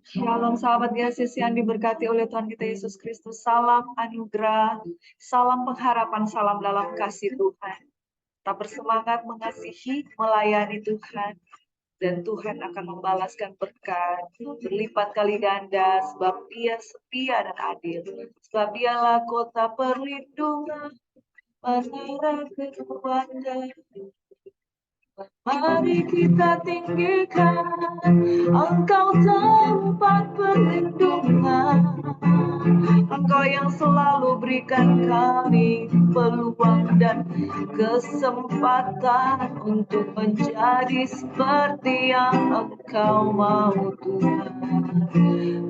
Shalom sahabat GSIS yang diberkati oleh Tuhan kita Yesus Kristus. Salam anugerah, salam pengharapan, salam dalam kasih Tuhan. Kita bersemangat mengasihi, melayani Tuhan. Dan Tuhan akan membalaskan berkat berlipat kali ganda sebab Dia setia dan adil. Sebab Dialah kota perlindungan, menara kekuatan. Mari kita tinggikan Engkau tempat perlindungan, Engkau yang selalu berikan kami peluang dan kesempatan untuk menjadi seperti yang Engkau mau Tuhan.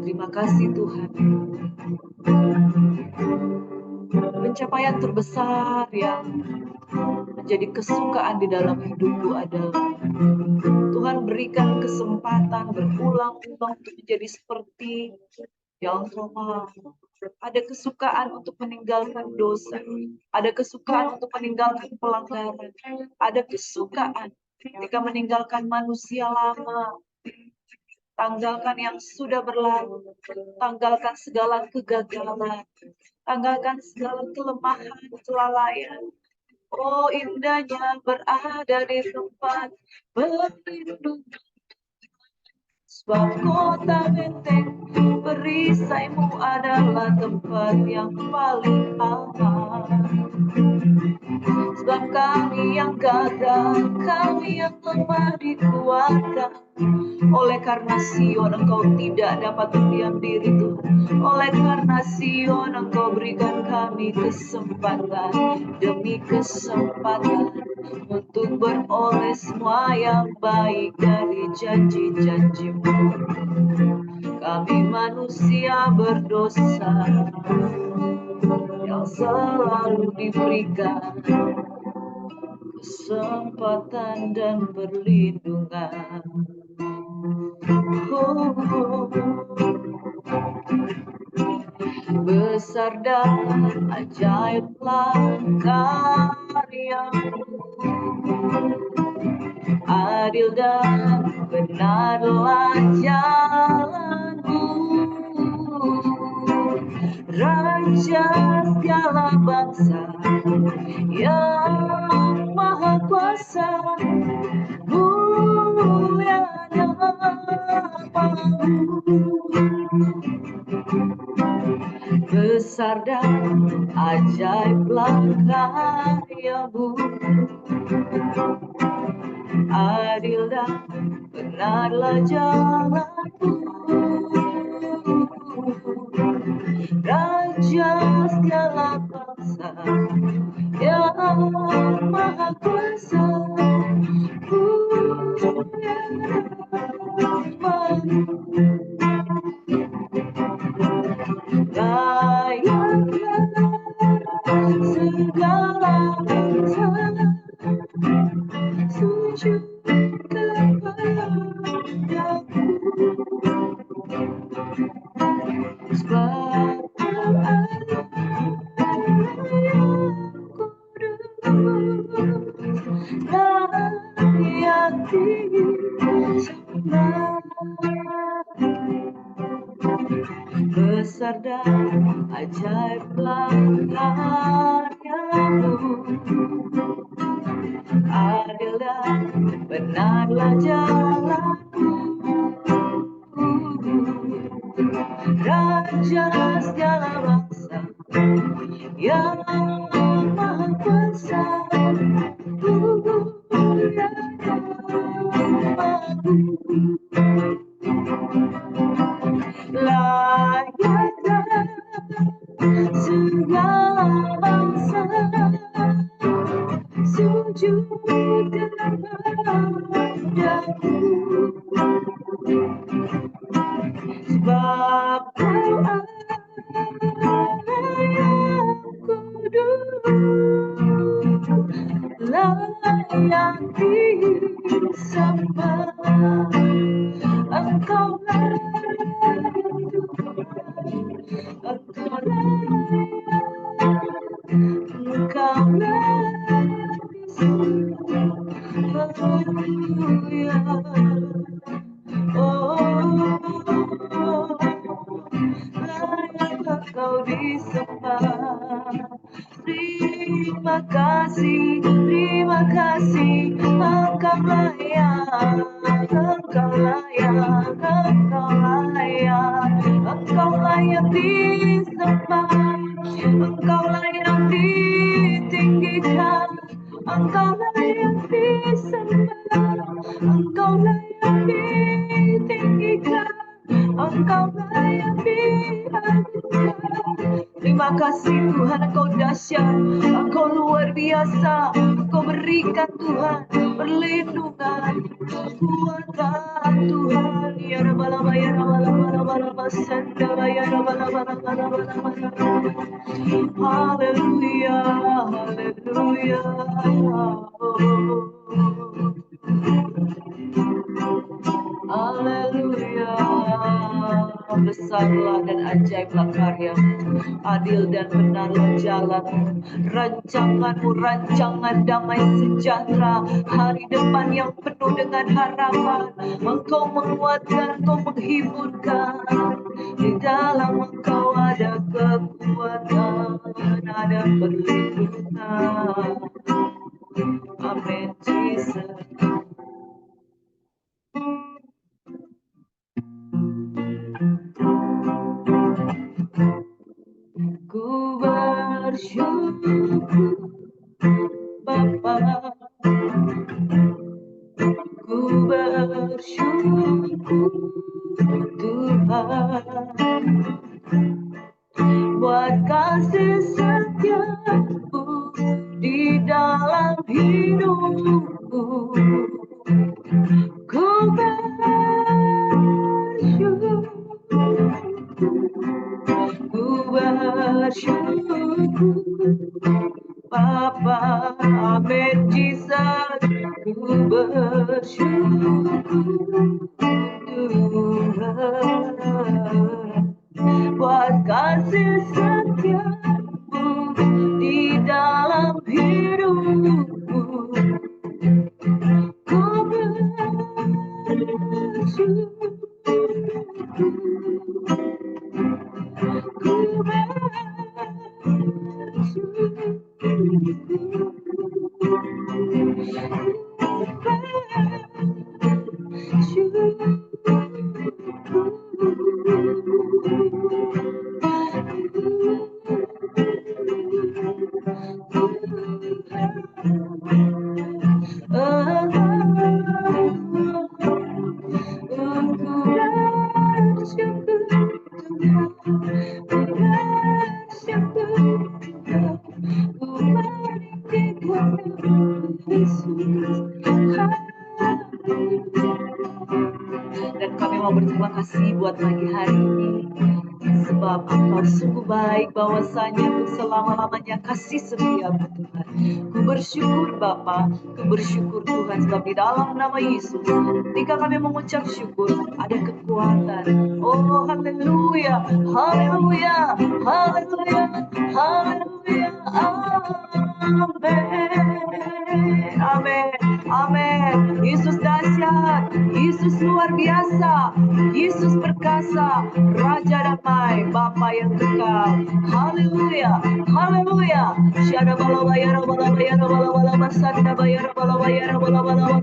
Terima kasih Tuhan. Pencapaian terbesar yang menjadi kesukaan di dalam hidupku adalah Tuhan berikan kesempatan berulang-ulang untuk menjadi seperti yang Engkau mau. Ada kesukaan untuk meninggalkan dosa, ada kesukaan untuk meninggalkan pelanggaran, ada kesukaan ketika meninggalkan manusia lama, tanggalkan yang sudah berlalu, tanggalkan segala kegagalan, tanggalkan segala kelemahan, kelalaian. Oh, indahnya berada di tempat berlindung. Sebab kota benteng perisaimu adalah tempat yang paling aman. Sebab kami yang gagal, kami yang lemah dikuatkan. Oleh karena Sion Engkau tidak dapat berdiam diri Tuhan. Oleh karena Sion Engkau berikan kami kesempatan demi kesempatan untuk beroleh semua yang baik dari janji-janji-Mu. Kami manusia berdosa yang selalu diberikan kesempatan dan perlindungan. Besar dan ajaiblah karya-Mu, adil dan benarlah jalan-Mu. Raja segala bangsa yang maha kuasa, mulia nama-Mu. Besar dan ajaiblah karya-Mu, adil dan benarlah jalan-Mu. Raja segala bangsa yang maha kuasa, mulia nama-Mu. Layaklah segala bangsa sujud kepadamu. Sebab Kau adalah yang kudus, layak disembah. Besar dan ajaiblah karya-Mu, adil dan benarlah jalan-Mu. Raja segala bangsa yang maha kuasa, mulia nama-Mu. Layaklah segala bangsa sujud kepadamu. Sebab Kau adalah yang kudus, layak disembah. Engkau layak Tuhan, Engkau layak, Engkau layak disembah. Haleluya. Oh, Engkau layak, Engkau layak, Engkau layak, Engkau layak disembah, Engkau layak ditinggikan, Engkau layak disembah, Engkau layak ditinggikan, Engkau layak diadukan. Terima kasih Tuhan, Engkau dahsyat, Engkau luar biasa, Engkau berikan Tuhan perlindungan, kekuatan Tuhan. Ya Rabbalaba, ya Rabbalaba, Sandaba, ya Rabbalaba. Haleluya, haleluya. Haleluya. Besarlah dan ajaiblah karyamu, adil dan benarlah jalanmu, rancangan damai sejahtera, hari depan yang penuh dengan harapan. Engkau menguatkan, Engkau menghiburkan, di dalam Engkau ada kekuatan, ada perlindungan. Amin, Jesus. Ku bersyukur Bapa, ku bersyukur Tuhan, buat kasih setiamu di dalam hidupku. Ku bersyukur, ku bersyukur Bapa, amin Jesus. Ku bersyukur Tuhan, buat kasih setiamu di dalam hidupku. Ku bersyukur, ku Dan kami mau berterima kasih buat pagi hari ini, sebab Engkau sungguh baik, bahwasanya Ku selama-lamanya kasih setiamu Tuhan. Ku bersyukur Bapa, ku bersyukur Tuhan, sebab di dalam nama Yesus, ketika kami mengucap syukur, ada kekuatan. Oh haleluya, haleluya, haleluya, haleluya, amin, amin, amin. Yesus dahsyat, Yesus luar biasa, Yesus perkasa, Raja damai, Bapa yang kekal. Haleluya, haleluya. Syada balaba ya balaba ya balaba sanda bayar balaba ya balaba.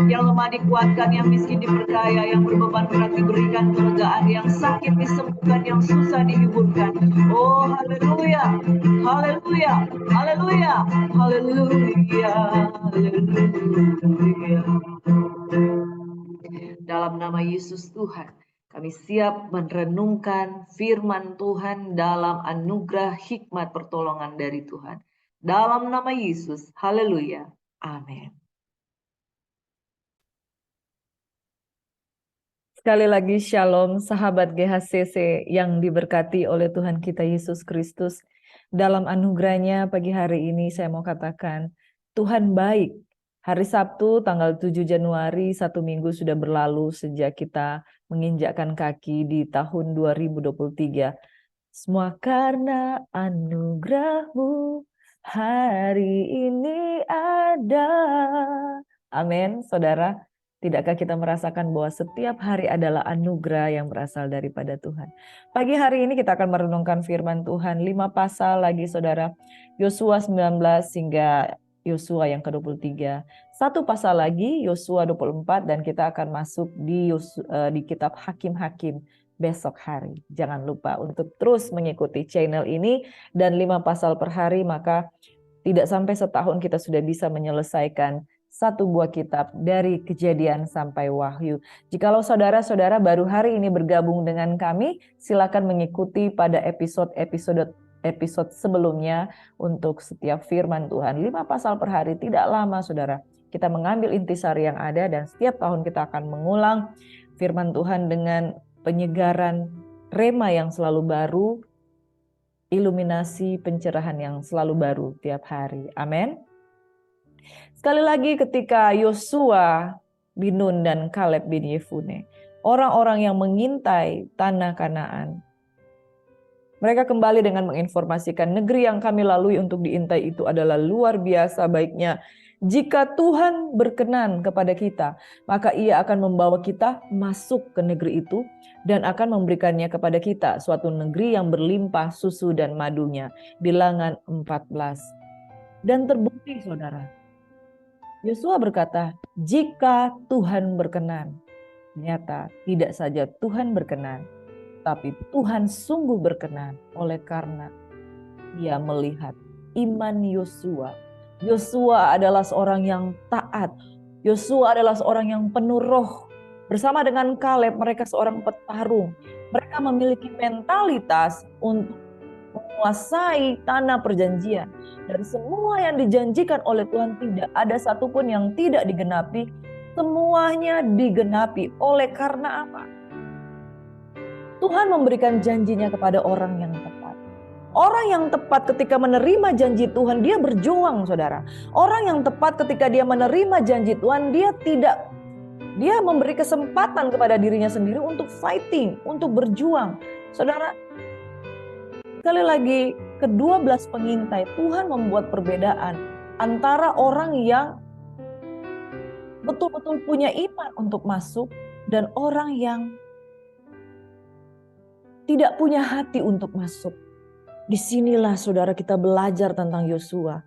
Yang lemah dikuatkan, yang miskin diperkaya, yang berbeban berat diberikan kelegaan, yang sakit disembuhkan, yang susah dihiburkan. Oh haleluya, haleluya, haleluya, haleluya, haleluya. Dalam nama Yesus Tuhan, kami siap merenungkan firman Tuhan dalam anugerah hikmat pertolongan dari Tuhan. Dalam nama Yesus, haleluya, amin. Sekali lagi shalom sahabat GHCC yang diberkati oleh Tuhan kita Yesus Kristus. Dalam anugerahnya pagi hari ini saya mau katakan Tuhan baik. Hari Sabtu tanggal 7 Januari, 1 minggu sudah berlalu sejak kita menginjakkan kaki di tahun 2023. Semua karena anugerah-Mu hari ini ada. Amin, saudara. Tidakkah kita merasakan bahwa setiap hari adalah anugerah yang berasal daripada Tuhan? Pagi hari ini kita akan merenungkan firman Tuhan 5 pasal lagi saudara. Yosua 19 hingga Yosua yang ke-23. Satu pasal lagi, Yosua 24, dan kita akan masuk di kitab Hakim-Hakim besok hari. Jangan lupa untuk terus mengikuti channel ini, dan 5 pasal per hari, maka tidak sampai setahun kita sudah bisa menyelesaikan satu buah kitab dari Kejadian sampai Wahyu. Jikalau saudara-saudara baru hari ini bergabung dengan kami, silakan mengikuti pada episode sebelumnya untuk setiap firman Tuhan. 5 pasal per hari, tidak lama saudara. Kita mengambil intisari yang ada dan setiap tahun kita akan mengulang firman Tuhan dengan penyegaran rema yang selalu baru, iluminasi pencerahan yang selalu baru tiap hari. Amin. Sekali lagi ketika Yosua bin Nun dan Kaleb bin Yefune, orang-orang yang mengintai tanah Kanaan, mereka kembali dengan menginformasikan negeri yang kami lalui untuk diintai itu adalah luar biasa baiknya. Jika Tuhan berkenan kepada kita, maka Ia akan membawa kita masuk ke negeri itu dan akan memberikannya kepada kita, suatu negeri yang berlimpah susu dan madunya. Bilangan 14. Dan terbukti saudara, Yosua berkata, jika Tuhan berkenan. Ternyata tidak saja Tuhan berkenan, tapi Tuhan sungguh berkenan oleh karena Ia melihat iman Yosua. Yosua adalah seorang yang taat. Yosua adalah seorang yang penuh roh. Bersama dengan Kaleb, mereka seorang petarung. Mereka memiliki mentalitas untuk menguasai tanah perjanjian. Dari semua yang dijanjikan oleh Tuhan, tidak ada satupun yang tidak digenapi. Semuanya digenapi. Oleh karena apa? Tuhan memberikan janjinya kepada orang yang tepat. Orang yang tepat ketika menerima janji Tuhan, dia berjuang saudara. Orang yang tepat ketika dia menerima janji Tuhan, dia memberi kesempatan kepada dirinya sendiri untuk fighting, untuk berjuang. Saudara, sekali lagi, ke-12 pengintai, Tuhan membuat perbedaan antara orang yang betul-betul punya iman untuk masuk dan orang yang tidak punya hati untuk masuk. Disinilah saudara kita belajar tentang Yosua.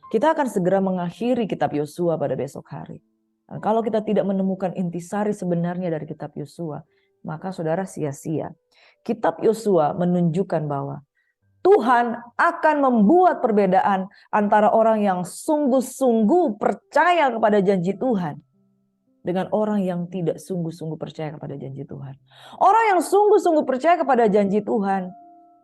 Kita akan segera mengakhiri kitab Yosua pada besok hari. Dan kalau kita tidak menemukan intisari sebenarnya dari kitab Yosua, maka saudara sia-sia. Kitab Yosua menunjukkan bahwa Tuhan akan membuat perbedaan antara orang yang sungguh-sungguh percaya kepada janji Tuhan dengan orang yang tidak sungguh-sungguh percaya kepada janji Tuhan. Orang yang sungguh-sungguh percaya kepada janji Tuhan,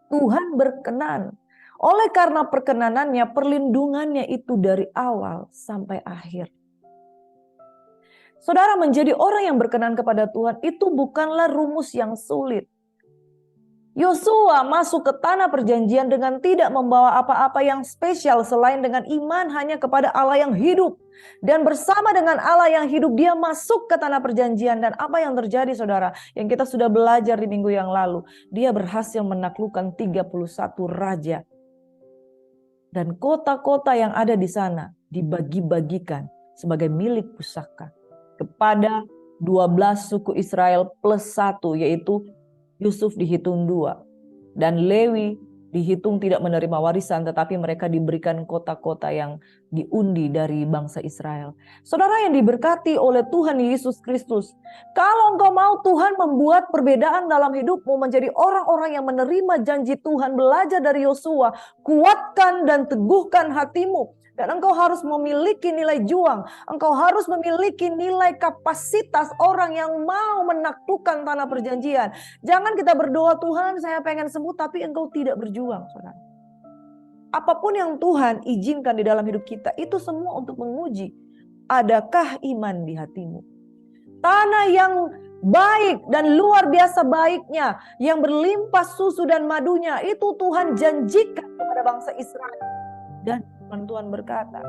Tuhan berkenan. Oleh karena perkenanannya, perlindungannya itu dari awal sampai akhir. Saudara, menjadi orang yang berkenan kepada Tuhan itu bukanlah rumus yang sulit. Yosua masuk ke tanah perjanjian dengan tidak membawa apa-apa yang spesial selain dengan iman hanya kepada Allah yang hidup. Dan bersama dengan Allah yang hidup dia masuk ke tanah perjanjian. Dan apa yang terjadi saudara? Yang kita sudah belajar di minggu yang lalu. Dia berhasil menaklukkan 31 raja. Dan kota-kota yang ada di sana dibagi-bagikan sebagai milik pusaka. Kepada 12 suku Israel plus 1 yaitu Yusuf dihitung 2. Dan Lewi dihitung tidak menerima warisan tetapi mereka diberikan kota-kota yang diundi dari bangsa Israel. Saudara yang diberkati oleh Tuhan Yesus Kristus. Kalau engkau mau Tuhan membuat perbedaan dalam hidupmu menjadi orang-orang yang menerima janji Tuhan, belajar dari Yosua, kuatkan dan teguhkan hatimu. Dan engkau harus memiliki nilai juang. Engkau harus memiliki nilai kapasitas orang yang mau menaklukkan tanah perjanjian. Jangan kita berdoa, Tuhan saya pengen sembuh, tapi engkau tidak berjuang. Saudara. Apapun yang Tuhan izinkan di dalam hidup kita, itu semua untuk menguji. Adakah iman di hatimu? Tanah yang baik dan luar biasa baiknya, yang berlimpah susu dan madunya, itu Tuhan janjikan kepada bangsa Israel. Dan Tuhan berkata,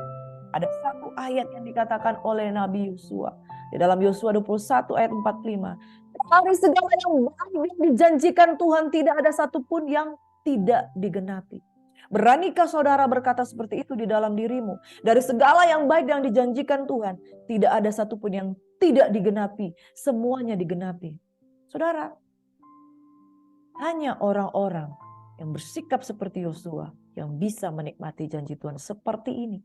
ada satu ayat yang dikatakan oleh Nabi Yosua. Di dalam Yosua 21 ayat 45. Dari segala yang baik yang dijanjikan Tuhan, tidak ada satupun yang tidak digenapi. Beranikah saudara berkata seperti itu di dalam dirimu? Dari segala yang baik yang dijanjikan Tuhan, tidak ada satupun yang tidak digenapi. Semuanya digenapi. Saudara, hanya orang-orang yang bersikap seperti Yosua yang bisa menikmati janji Tuhan seperti ini.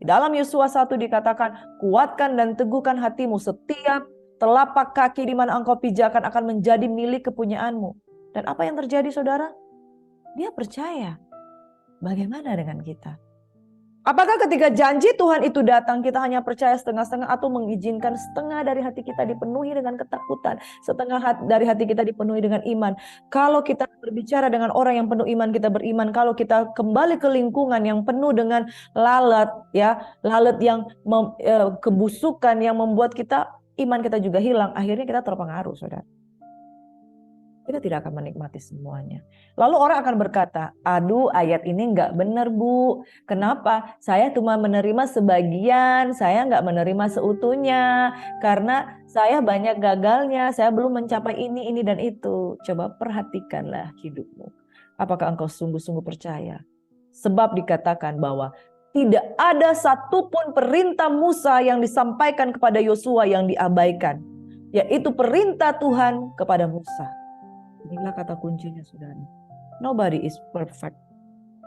Di dalam Yosua 1 dikatakan, kuatkan dan teguhkan hatimu, setiap telapak kaki di mana engkau pijakan akan menjadi milik kepunyaanmu. Dan apa yang terjadi saudara? Dia percaya. Bagaimana dengan kita? Apakah ketika janji Tuhan itu datang kita hanya percaya setengah-setengah atau mengizinkan setengah dari hati kita dipenuhi dengan ketakutan, setengah dari hati kita dipenuhi dengan iman? Kalau kita berbicara dengan orang yang penuh iman, kita beriman. Kalau kita kembali ke lingkungan yang penuh dengan lalat, ya, lalat yang kebusukan yang membuat kita iman kita juga hilang, akhirnya kita terpengaruh, saudara. Kita tidak akan menikmati semuanya. Lalu orang akan berkata, aduh ayat ini nggak benar Bu. Kenapa? Saya cuma menerima sebagian, saya nggak menerima seutuhnya. Karena saya banyak gagalnya, saya belum mencapai ini dan itu. Coba perhatikanlah hidupmu. Apakah engkau sungguh-sungguh percaya? Sebab dikatakan bahwa tidak ada satupun perintah Musa yang disampaikan kepada Yosua yang diabaikan. Yaitu perintah Tuhan kepada Musa. Inilah kata kuncinya, saudara. Nobody is perfect.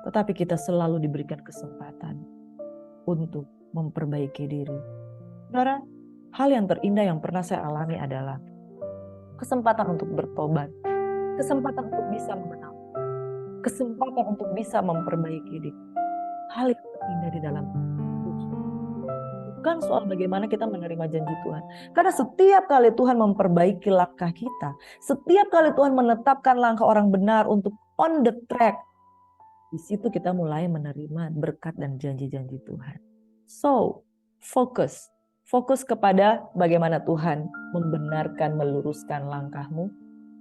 Tetapi kita selalu diberikan kesempatan untuk memperbaiki diri. Saudara, hal yang terindah yang pernah saya alami adalah kesempatan untuk bertobat. Kesempatan untuk bisa mengenal. Kesempatan untuk bisa memperbaiki diri. Hal yang terindah di dalam hidup. Bukan soal bagaimana kita menerima janji Tuhan. Karena setiap kali Tuhan memperbaiki langkah kita, setiap kali Tuhan menetapkan langkah orang benar untuk on the track, di situ kita mulai menerima berkat dan janji-janji Tuhan. So, fokus kepada bagaimana Tuhan membenarkan, meluruskan langkahmu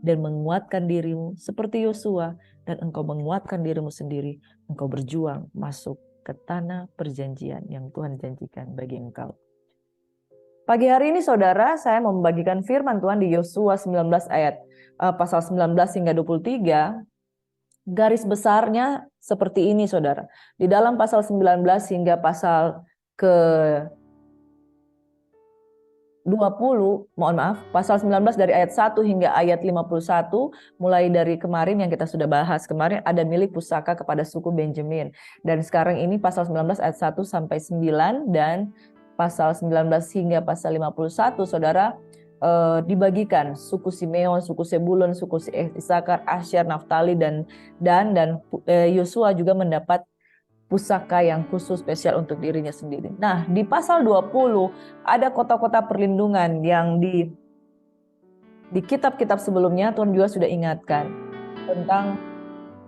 dan menguatkan dirimu seperti Yosua, dan engkau menguatkan dirimu sendiri, engkau berjuang masuk ke tanah perjanjian yang Tuhan janjikan bagi engkau. Pagi hari ini saudara, saya membagikan firman Tuhan di Yosua 19 ayat pasal 19 hingga 23. Garis besarnya seperti ini saudara. Di dalam pasal 19 hingga pasal ke 20, pasal 19 dari ayat 1 hingga ayat 51, mulai dari kemarin yang kita sudah bahas. Kemarin ada milik pusaka kepada suku Benjamin. Dan sekarang ini pasal 19 ayat 1 sampai 9 dan pasal 19 hingga pasal 51, saudara, dibagikan suku Simeon, suku Sebulun, suku Isakar, Asyer, Naftali dan Yosua juga mendapat pusaka yang khusus spesial untuk dirinya sendiri. Nah, di pasal 20 ada kota-kota perlindungan yang di kitab-kitab sebelumnya Tuhan juga sudah ingatkan tentang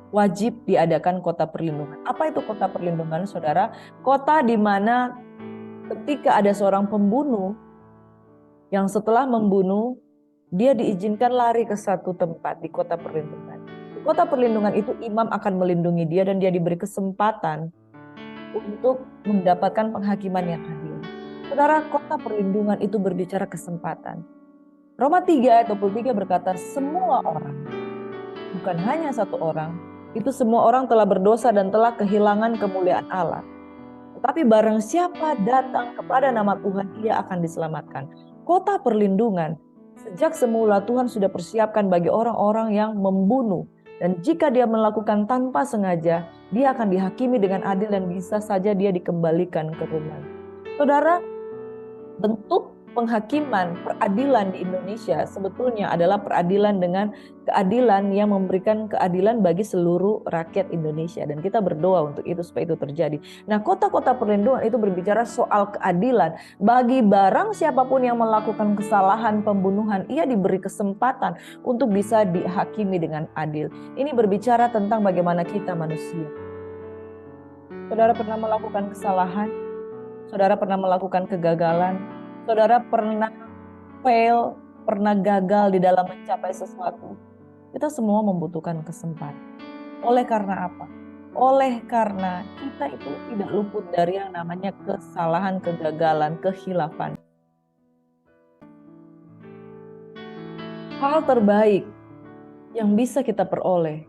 wajib diadakan kota perlindungan. Apa itu kota perlindungan, saudara? Kota di mana ketika ada seorang pembunuh yang setelah membunuh, dia diizinkan lari ke satu tempat di kota perlindungan. Di kota perlindungan itu imam akan melindungi dia dan dia diberi kesempatan untuk mendapatkan penghakiman yang adil. Saudara, kota perlindungan itu berbicara kesempatan. Roma 3 ayat 23 berkata, semua orang, bukan hanya satu orang, itu semua orang telah berdosa dan telah kehilangan kemuliaan Allah. Tetapi barang siapa datang kepada nama Tuhan, ia akan diselamatkan. Kota perlindungan, sejak semula Tuhan sudah persiapkan bagi orang-orang yang membunuh. Dan jika dia melakukan tanpa sengaja, dia akan dihakimi dengan adil dan bisa saja dia dikembalikan ke rumah. Saudara, bentuk penghakiman, peradilan di Indonesia sebetulnya adalah peradilan dengan keadilan yang memberikan keadilan bagi seluruh rakyat Indonesia. Dan kita berdoa untuk itu supaya itu terjadi. Nah, kota-kota perlindungan itu berbicara soal keadilan. Bagi barang siapapun yang melakukan kesalahan pembunuhan, ia diberi kesempatan untuk bisa dihakimi dengan adil. Ini berbicara tentang bagaimana kita manusia. Saudara pernah melakukan kesalahan? Saudara pernah melakukan kegagalan? Saudara pernah fail, pernah gagal di dalam mencapai sesuatu. Kita semua membutuhkan kesempatan. Oleh karena apa? Oleh karena kita itu tidak luput dari yang namanya kesalahan, kegagalan, kehilafan. Hal terbaik yang bisa kita peroleh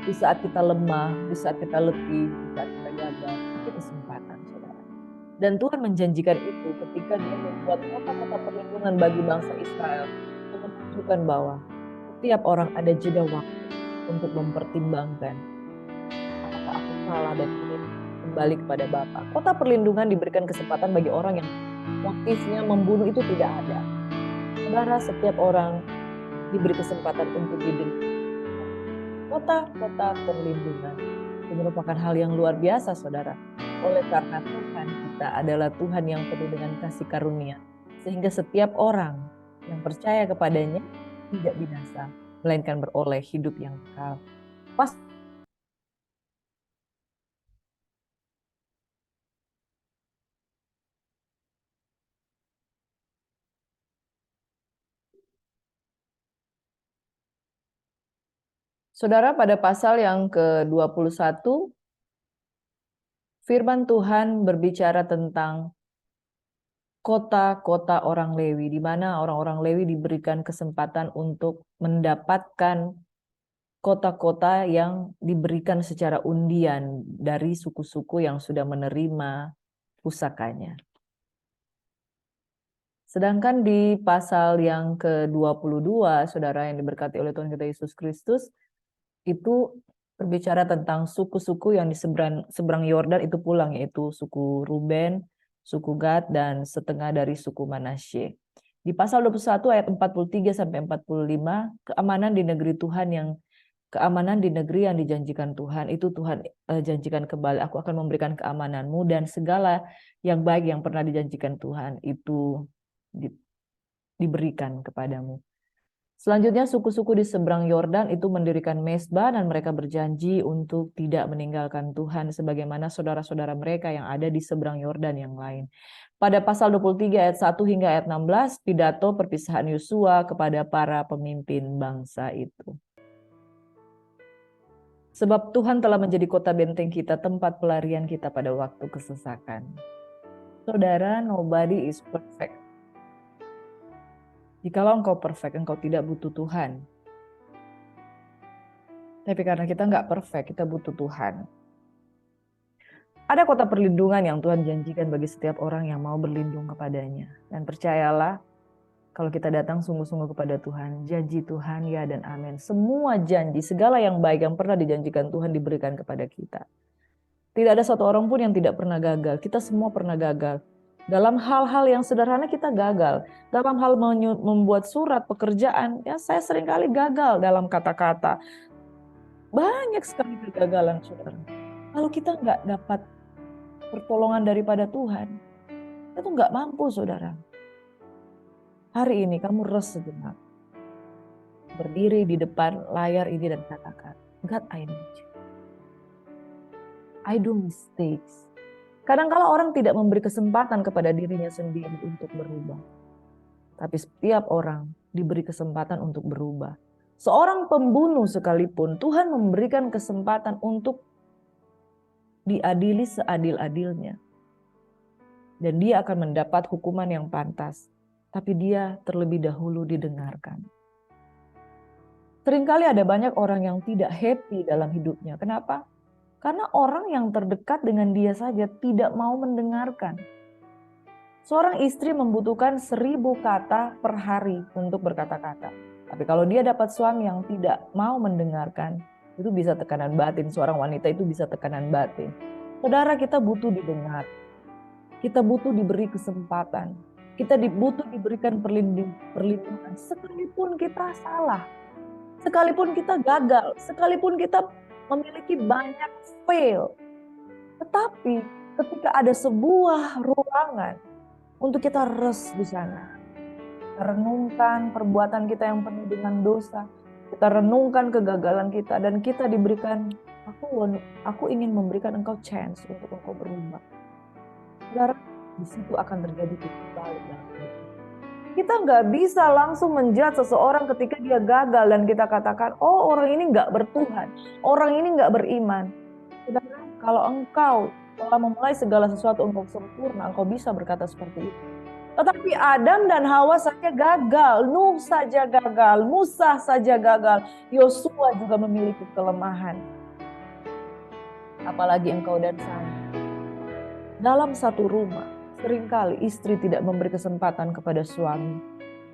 di saat kita lemah, di saat kita letih, di saat kita gagal, itu kesempatan, saudara. Dan Tuhan menjanjikan itu ketika dia membuat kota-kota perlindungan bagi bangsa Israel untuk menunjukkan bahwa setiap orang ada jeda waktu untuk mempertimbangkan apakah aku salah dan ini kembali kepada Bapa. Kota perlindungan diberikan kesempatan bagi orang yang motifnya membunuh itu tidak ada. Saudara, setiap orang diberi kesempatan untuk hidup. Kota-kota perlindungan itu merupakan hal yang luar biasa, saudara. Oleh karena Tuhan kita adalah Tuhan yang penuh dengan kasih karunia, sehingga setiap orang yang percaya kepadanya tidak binasa, melainkan beroleh hidup yang kekal. Saudara, pada pasal yang ke-21, firman Tuhan berbicara tentang kota-kota orang Lewi, di mana orang-orang Lewi diberikan kesempatan untuk mendapatkan kota-kota yang diberikan secara undian dari suku-suku yang sudah menerima pusakanya. Sedangkan di pasal yang ke-22, saudara yang diberkati oleh Tuhan kita Yesus Kristus, itu berbicara tentang suku-suku yang di seberang Yordan itu pulang, yaitu suku Ruben, suku Gad, dan setengah dari suku Manasye. Di pasal 21 ayat 43 sampai 45, keamanan di negeri yang dijanjikan Tuhan, itu Tuhan janjikan kembali, aku akan memberikan keamananmu, dan segala yang baik yang pernah dijanjikan Tuhan itu diberikan kepadamu. Selanjutnya suku-suku di seberang Yordan itu mendirikan mezbah dan mereka berjanji untuk tidak meninggalkan Tuhan sebagaimana saudara-saudara mereka yang ada di seberang Yordan yang lain. Pada pasal 23 ayat 1 hingga ayat 16, pidato perpisahan Yosua kepada para pemimpin bangsa itu. Sebab Tuhan telah menjadi kota benteng kita, tempat pelarian kita pada waktu kesesakan. Saudara, nobody is perfect. Jikalau engkau perfect, engkau tidak butuh Tuhan. Tapi karena kita nggak perfect, kita butuh Tuhan. Ada kota perlindungan yang Tuhan janjikan bagi setiap orang yang mau berlindung kepadanya. Dan percayalah, kalau kita datang sungguh-sungguh kepada Tuhan, janji Tuhan ya dan amin. Semua janji, segala yang baik yang pernah dijanjikan Tuhan diberikan kepada kita. Tidak ada satu orang pun yang tidak pernah gagal. Kita semua pernah gagal. Dalam hal-hal yang sederhana kita gagal. Dalam hal membuat surat pekerjaan, ya saya seringkali gagal dalam kata-kata. Banyak sekali kegagalan, saudara. Kalau kita nggak dapat pertolongan daripada Tuhan, kita tuh nggak mampu, saudara. Hari ini kamu rest sejenak. Berdiri di depan layar ini dan katakan, God, I need you. I do mistakes. Kadang-kala orang tidak memberi kesempatan kepada dirinya sendiri untuk berubah. Tapi setiap orang diberi kesempatan untuk berubah. Seorang pembunuh sekalipun, Tuhan memberikan kesempatan untuk diadili seadil-adilnya. Dan dia akan mendapat hukuman yang pantas. Tapi dia terlebih dahulu didengarkan. Seringkali ada banyak orang yang tidak happy dalam hidupnya. Kenapa? Karena orang yang terdekat dengan dia saja tidak mau mendengarkan. Seorang istri membutuhkan 1000 kata per hari untuk berkata-kata. Tapi kalau dia dapat suami yang tidak mau mendengarkan, itu bisa tekanan batin. Seorang wanita itu bisa tekanan batin. Saudara, kita butuh didengar. Kita butuh diberi kesempatan. Kita butuh diberikan perlindungan. Sekalipun kita salah. Sekalipun kita gagal. Sekalipun kita memiliki banyak fail. Tetapi ketika ada sebuah ruangan untuk kita rest di sana. Kita renungkan perbuatan kita yang penuh dengan dosa. Kita renungkan kegagalan kita dan kita diberikan, aku ingin memberikan engkau chance untuk engkau berubah. Saudara, di situ akan terjadi titik balik dalam hidup. Kita nggak bisa langsung menjudge seseorang ketika dia gagal dan kita katakan, oh orang ini nggak bertuhan, orang ini nggak beriman. Saudara, kalau engkau telah memulai segala sesuatu untuk sempurna, engkau bisa berkata seperti itu. Tetapi Adam dan Hawa saja gagal, Nuh saja gagal, Musa saja gagal, Yosua juga memiliki kelemahan. Apalagi engkau dan saya. Dalam satu rumah, seringkali istri tidak memberi kesempatan kepada suami.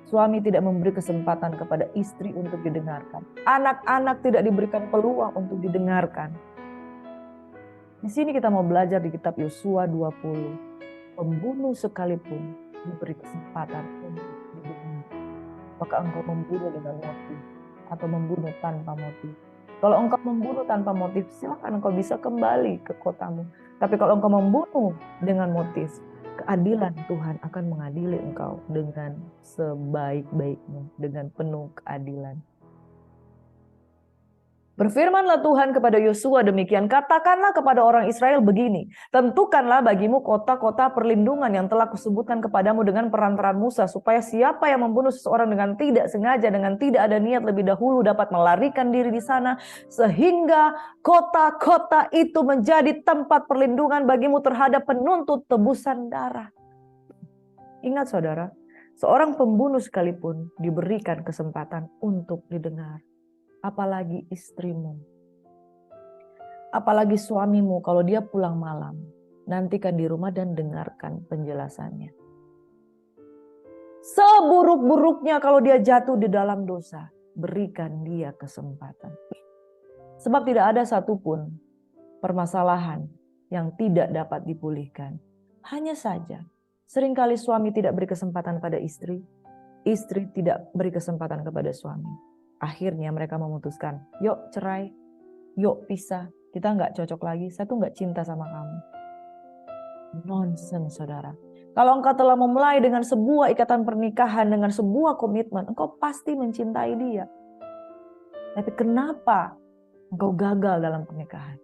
Suami tidak memberi kesempatan kepada istri untuk didengarkan. Anak-anak tidak diberikan peluang untuk didengarkan. Di sini kita mau belajar di kitab Yosua 20. Pembunuh sekalipun diberi kesempatan untuk dibunuh. Apakah engkau membunuh dengan motif atau membunuh tanpa motif? Kalau engkau membunuh tanpa motif, silakan engkau bisa kembali ke kotamu. Tapi kalau engkau membunuh dengan motif, keadilan Tuhan akan mengadili engkau dengan sebaik-baiknya, dengan penuh keadilan. Berfirmanlah Tuhan kepada Yosua demikian, katakanlah kepada orang Israel begini, tentukanlah bagimu kota-kota perlindungan yang telah kusebutkan kepadamu dengan perantaraan Musa, supaya siapa yang membunuh seseorang dengan tidak sengaja, dengan tidak ada niat lebih dahulu dapat melarikan diri di sana, sehingga kota-kota itu menjadi tempat perlindungan bagimu terhadap penuntut tebusan darah. Ingat saudara, seorang pembunuh sekalipun diberikan kesempatan untuk didengar. Apalagi istrimu, apalagi suamimu kalau dia pulang malam, nantikan di rumah dan dengarkan penjelasannya. Seburuk-buruknya kalau dia jatuh di dalam dosa, berikan dia kesempatan. Sebab tidak ada satupun permasalahan yang tidak dapat dipulihkan. Hanya saja, seringkali suami tidak beri kesempatan pada istri, istri tidak beri kesempatan kepada suami. Akhirnya mereka memutuskan, yuk cerai, yuk pisah, kita nggak cocok lagi, saya tuh nggak cinta sama kamu. Nonsense saudara. Kalau engkau telah memulai dengan sebuah ikatan pernikahan, dengan sebuah komitmen, engkau pasti mencintai dia. Tapi kenapa engkau gagal dalam pernikahan?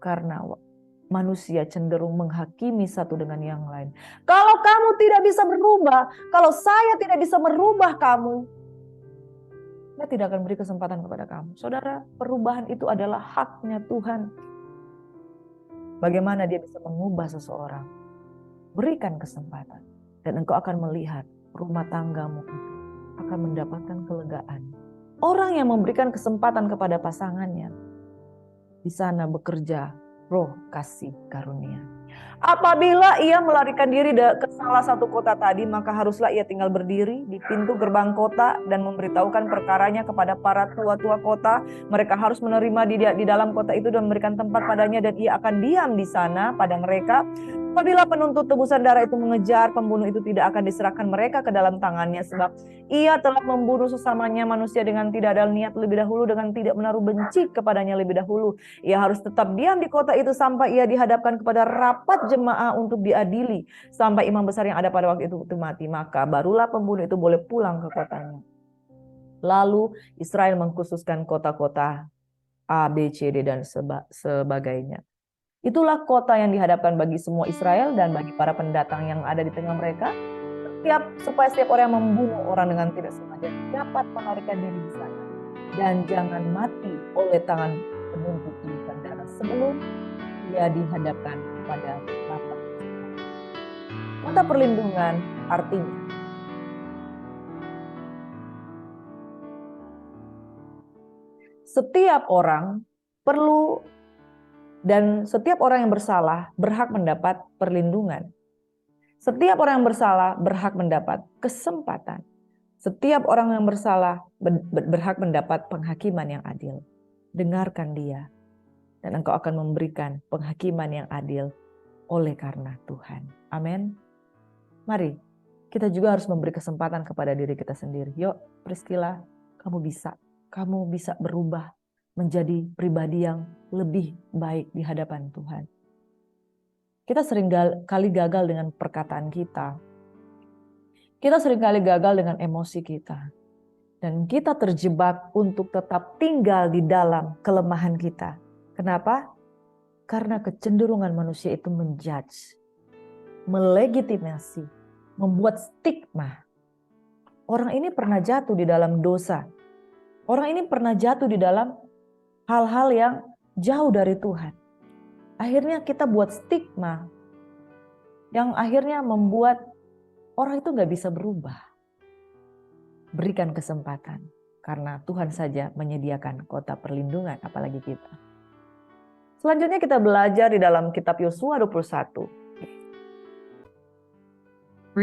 Karena manusia cenderung menghakimi satu dengan yang lain. Kalau kamu tidak bisa berubah, kalau saya tidak bisa merubah kamu, saya tidak akan beri kesempatan kepada kamu. Saudara, perubahan itu adalah haknya Tuhan. Bagaimana dia bisa mengubah seseorang? Berikan kesempatan. Dan engkau akan melihat rumah tanggamu akan mendapatkan kelegaan. Orang yang memberikan kesempatan kepada pasangannya, di sana bekerja roh kasih karunia. Apabila ia melarikan diri ke salah satu kota tadi, maka haruslah ia tinggal berdiri di pintu gerbang kota dan memberitahukan perkaranya kepada para tua-tua kota. Mereka harus menerima di dalam kota itu dan memberikan tempat padanya, dan ia akan diam di sana pada mereka. Apabila penuntut tebusan darah itu mengejar, pembunuh itu tidak akan diserahkan mereka ke dalam tangannya, sebab ia telah membunuh sesamanya manusia dengan tidak ada niat lebih dahulu, dengan tidak menaruh benci kepadanya lebih dahulu. Ia harus tetap diam di kota itu sampai ia dihadapkan kepada rapat jemaah untuk diadili, sampai imam besar yang ada pada waktu itu mati, maka barulah pembunuh itu boleh pulang ke kotanya. Lalu Israel mengkhususkan kota-kota A, B, C, D, dan sebagainya. Itulah kota yang dihadapkan bagi semua Israel dan bagi para pendatang yang ada di tengah mereka, supaya setiap orang yang membunuh orang dengan tidak sengaja dapat melarikan diri di sana, dan jangan mati oleh tangan penuntut tebusan darah sebelum ia dihadapkan pada rapat. Kata perlindungan artinya setiap orang perlu, dan setiap orang yang bersalah berhak mendapat perlindungan. Setiap orang yang bersalah berhak mendapat kesempatan. Setiap orang yang bersalah berhak mendapat penghakiman yang adil. Dengarkan dia, dan engkau akan memberikan penghakiman yang adil oleh karena Tuhan. Amin. Mari, kita juga harus memberi kesempatan kepada diri kita sendiri. Yuk, Priscilla, kamu bisa berubah menjadi pribadi yang lebih baik di hadapan Tuhan. Kita sering kali gagal dengan perkataan kita. Kita sering kali gagal dengan emosi kita. Dan kita terjebak untuk tetap tinggal di dalam kelemahan kita. Kenapa? Karena kecenderungan manusia itu menjudge, melegitimasi, membuat stigma. Orang ini pernah jatuh di dalam dosa. Orang ini pernah jatuh di dalam hal-hal yang jauh dari Tuhan. Akhirnya kita buat stigma yang akhirnya membuat orang itu gak bisa berubah. Berikan kesempatan, karena Tuhan saja menyediakan kota perlindungan, apalagi kita. Selanjutnya kita belajar di dalam kitab Yosua 21.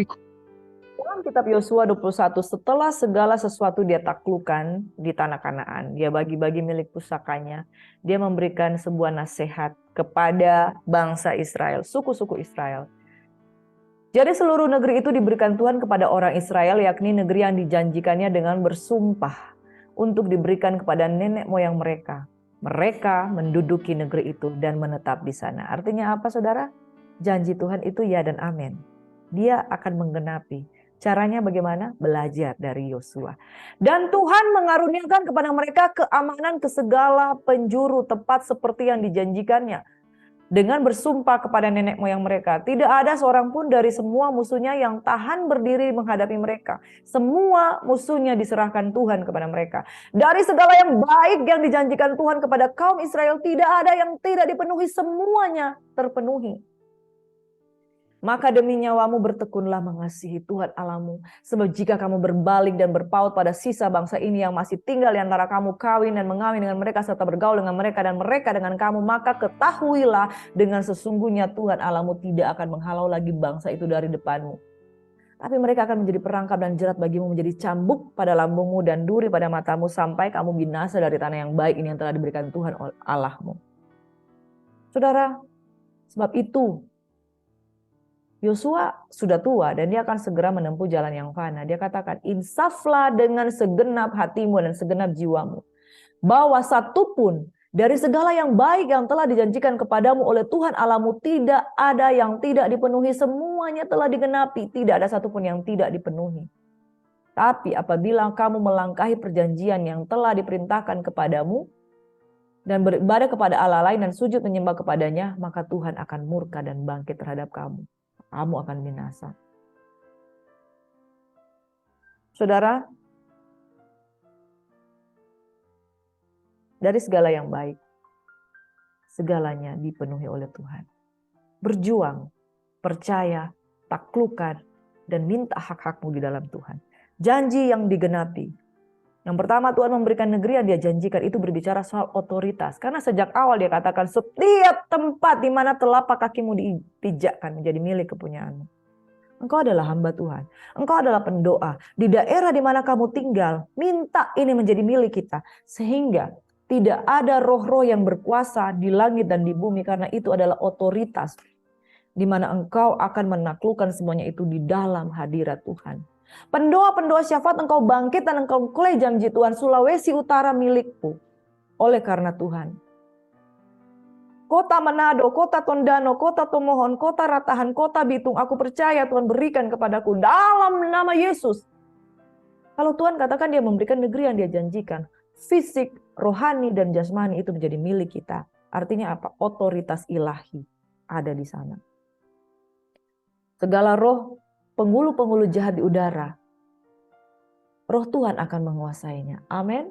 Dalam kitab Yosua 21, setelah segala sesuatu dia taklukkan di tanah Kanaan, dia bagi-bagi milik pusakanya, dia memberikan sebuah nasihat kepada bangsa Israel, suku-suku Israel. Jadi seluruh negeri itu diberikan Tuhan kepada orang Israel, yakni negeri yang dijanjikannya dengan bersumpah untuk diberikan kepada nenek moyang mereka. Mereka menduduki negeri itu dan menetap di sana. Artinya apa, saudara? Janji Tuhan itu ya dan amin. Dia akan menggenapi. Caranya bagaimana? Belajar dari Yosua. Dan Tuhan mengaruniakan kepada mereka keamanan ke segala penjuru tepat seperti yang dijanjikannya. Dengan bersumpah kepada nenek moyang mereka. Tidak ada seorang pun dari semua musuhnya yang tahan berdiri menghadapi mereka. Semua musuhnya diserahkan Tuhan kepada mereka. Dari segala yang baik yang dijanjikan Tuhan kepada kaum Israel, tidak ada yang tidak dipenuhi, semuanya terpenuhi. Maka demi nyawamu bertekunlah mengasihi Tuhan Allahmu. Sebab jika kamu berbalik dan berpaut pada sisa bangsa ini yang masih tinggal di antara kamu, kawin dan mengawin dengan mereka serta bergaul dengan mereka dan mereka dengan kamu, maka ketahuilah dengan sesungguhnya Tuhan Allahmu tidak akan menghalau lagi bangsa itu dari depanmu. Tapi mereka akan menjadi perangkap dan jerat bagimu, menjadi cambuk pada lambungmu dan duri pada matamu, sampai kamu binasa dari tanah yang baik ini yang telah diberikan Tuhan Allahmu. Saudara, sebab itu Yosua sudah tua dan dia akan segera menempuh jalan yang fana. Dia katakan, insaflah dengan segenap hatimu dan segenap jiwamu, bahwa satupun dari segala yang baik yang telah dijanjikan kepadamu oleh Tuhan Allahmu tidak ada yang tidak dipenuhi, semuanya telah digenapi, tidak ada satupun yang tidak dipenuhi. Tapi apabila kamu melangkahi perjanjian yang telah diperintahkan kepadamu dan beribadah kepada Allah lain dan sujud menyembah kepadanya, maka Tuhan akan murka dan bangkit terhadap kamu. Kamu akan binasa. Saudara, dari segala yang baik, segalanya dipenuhi oleh Tuhan. Berjuang, percaya, taklukkan, dan minta hak-hakmu di dalam Tuhan. Janji yang digenapi. Yang pertama, Tuhan memberikan negeri yang dia janjikan, itu berbicara soal otoritas. Karena sejak awal dia katakan setiap tempat di mana telapak kakimu dipijakkan menjadi milik kepunyaanmu. Engkau adalah hamba Tuhan. Engkau adalah pendoa. Di daerah di mana kamu tinggal, minta ini menjadi milik kita. Sehingga tidak ada roh-roh yang berkuasa di langit dan di bumi, karena itu adalah otoritas. Di mana engkau akan menaklukkan semuanya itu di dalam hadirat Tuhan. Pendoa-pendoa syafaat engkau bangkit dan engkau klaim janji Tuhan, Sulawesi Utara milikku oleh karena Tuhan. Kota Manado, kota Tondano, kota Tomohon, kota Ratahan, kota Bitung, aku percaya Tuhan berikan kepadaku dalam nama Yesus. Kalau Tuhan katakan dia memberikan negeri yang dia janjikan, fisik, rohani, dan jasmani itu menjadi milik kita. Artinya apa? Otoritas ilahi ada di sana. Segala roh penghulu-penghulu jahat di udara, roh Tuhan akan menguasainya. Amin.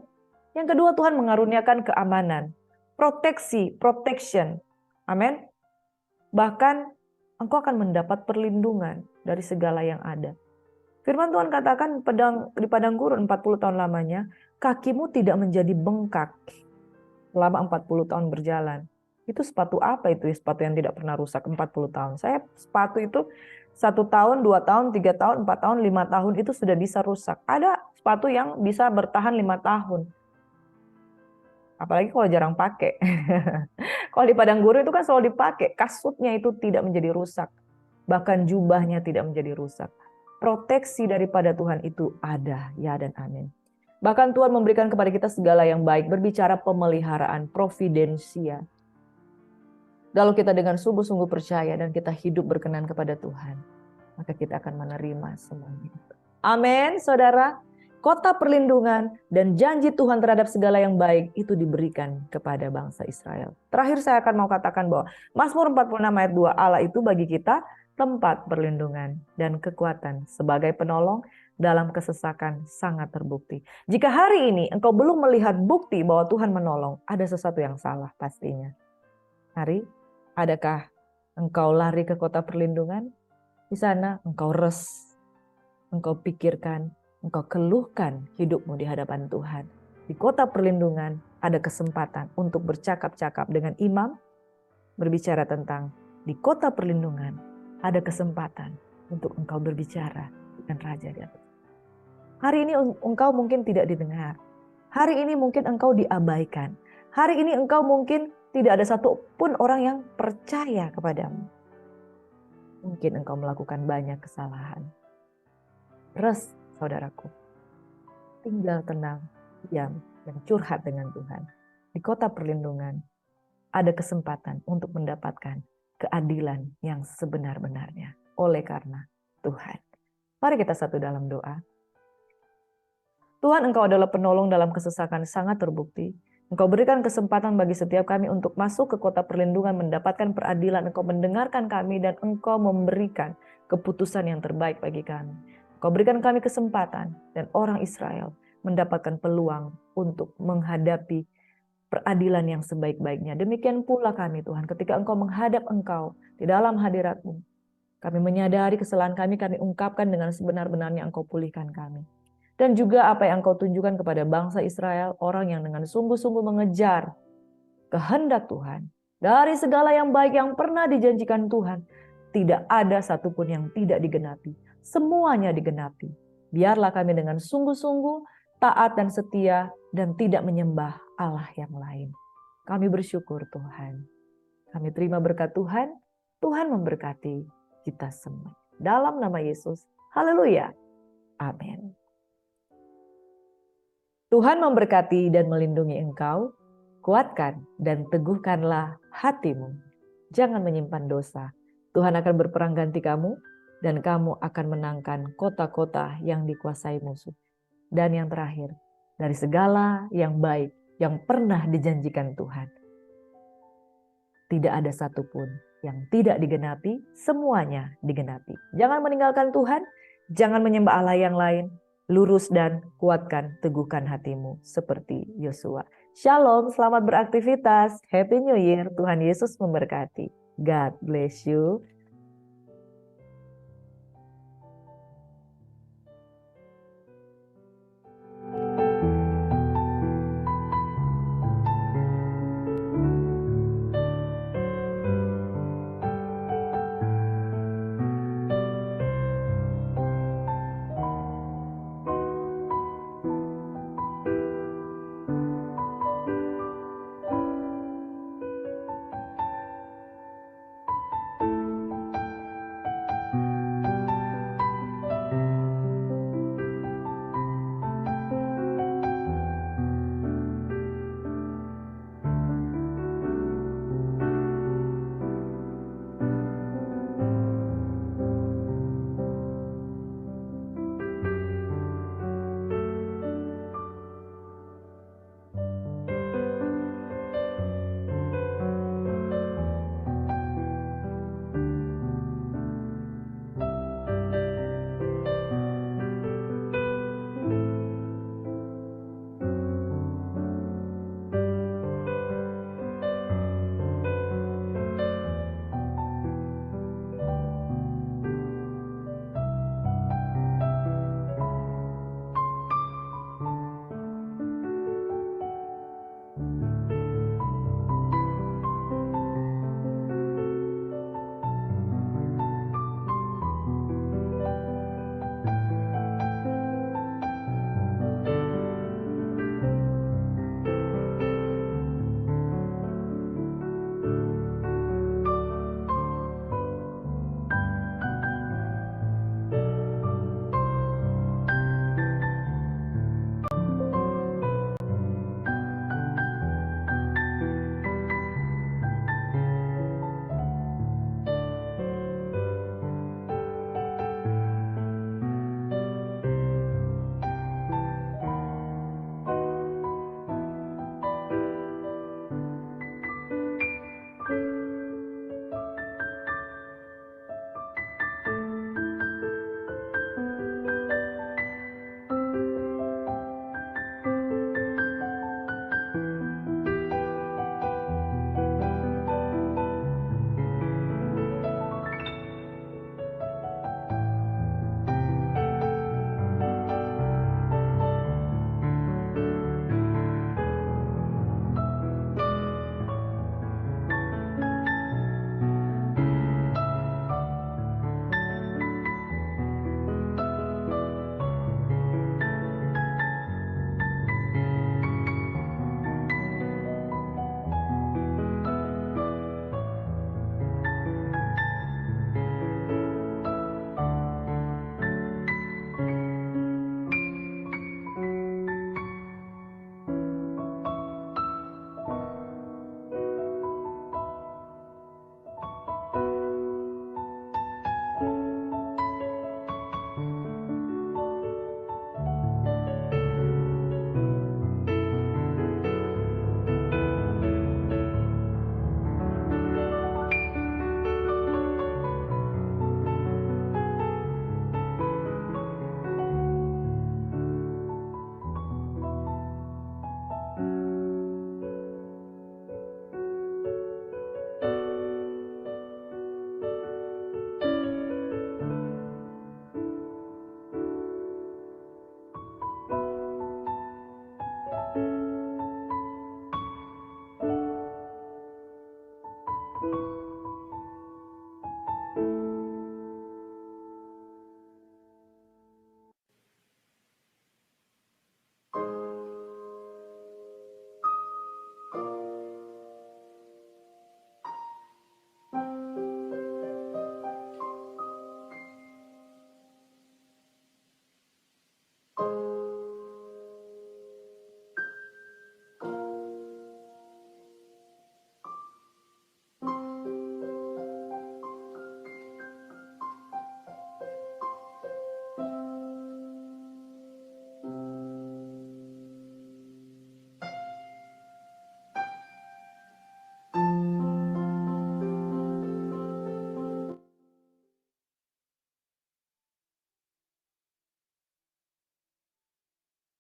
Yang kedua, Tuhan mengaruniakan keamanan, protection. Amin. Bahkan engkau akan mendapat perlindungan dari segala yang ada. Firman Tuhan katakan di padang gurun 40 tahun lamanya, kakimu tidak menjadi bengkak selama 40 tahun berjalan. Itu sepatu apa itu? Sepatu yang tidak pernah rusak 40 tahun. Saya sepatu itu 1 tahun, 2 tahun, 3 tahun, 4 tahun, 5 tahun itu sudah bisa rusak. Ada sepatu yang bisa bertahan 5 tahun. Apalagi kalau jarang pakai. Kalau di padang gurun itu kan selalu dipakai. Kasutnya itu tidak menjadi rusak. Bahkan jubahnya tidak menjadi rusak. Proteksi daripada Tuhan itu ada. Ya dan amin. Bahkan Tuhan memberikan kepada kita segala yang baik. Berbicara pemeliharaan, providensia. Kalau kita dengan sungguh-sungguh percaya dan kita hidup berkenan kepada Tuhan, maka kita akan menerima semuanya. Amin, saudara. Kota perlindungan dan janji Tuhan terhadap segala yang baik itu diberikan kepada bangsa Israel. Terakhir saya akan mau katakan bahwa Mazmur 46 ayat 2, Allah itu bagi kita tempat perlindungan dan kekuatan sebagai penolong dalam kesesakan sangat terbukti. Jika hari ini engkau belum melihat bukti bahwa Tuhan menolong, ada sesuatu yang salah pastinya. Adakah engkau lari ke kota perlindungan? Di sana engkau engkau pikirkan, engkau keluhkan hidupmu di hadapan Tuhan. Di kota perlindungan ada kesempatan untuk bercakap-cakap dengan imam, berbicara tentang di kota perlindungan ada kesempatan untuk engkau berbicara dan Raja di atas. Hari ini engkau mungkin tidak didengar. Hari ini mungkin engkau diabaikan. Hari ini engkau mungkin tidak ada satupun orang yang percaya kepadamu. Mungkin engkau melakukan banyak kesalahan. Rest, saudaraku. Tinggal tenang, diam, dan curhat dengan Tuhan. Di kota perlindungan, ada kesempatan untuk mendapatkan keadilan yang sebenar-benarnya oleh karena Tuhan. Mari kita satu dalam doa. Tuhan, Engkau adalah penolong dalam kesesakan sangat terbukti. Engkau berikan kesempatan bagi setiap kami untuk masuk ke kota perlindungan, mendapatkan peradilan. Engkau mendengarkan kami dan Engkau memberikan keputusan yang terbaik bagi kami. Engkau berikan kami kesempatan dan orang Israel mendapatkan peluang untuk menghadapi peradilan yang sebaik-baiknya. Demikian pula kami Tuhan, ketika Engkau menghadap Engkau di dalam hadirat-Mu, kami menyadari kesalahan kami ungkapkan dengan sebenar-benarnya Engkau pulihkan kami. Dan juga apa yang Engkau tunjukkan kepada bangsa Israel, orang yang dengan sungguh-sungguh mengejar kehendak Tuhan. Dari segala yang baik yang pernah dijanjikan Tuhan, tidak ada satupun yang tidak digenapi. Semuanya digenapi. Biarlah kami dengan sungguh-sungguh taat dan setia dan tidak menyembah Allah yang lain. Kami bersyukur Tuhan. Kami terima berkat Tuhan. Tuhan memberkati kita semua. Dalam nama Yesus. Haleluya. Amin. Tuhan memberkati dan melindungi engkau. Kuatkan dan teguhkanlah hatimu. Jangan menyimpan dosa. Tuhan akan berperang ganti kamu dan kamu akan menangkan kota-kota yang dikuasai musuh. Dan yang terakhir, dari segala yang baik yang pernah dijanjikan Tuhan, tidak ada satupun yang tidak digenapi, semuanya digenapi. Jangan meninggalkan Tuhan, jangan menyembah Allah yang lain. Lurus dan kuatkan, teguhkan hatimu seperti Yosua. Shalom, selamat beraktivitas. Happy New Year. Tuhan Yesus memberkati. God bless you.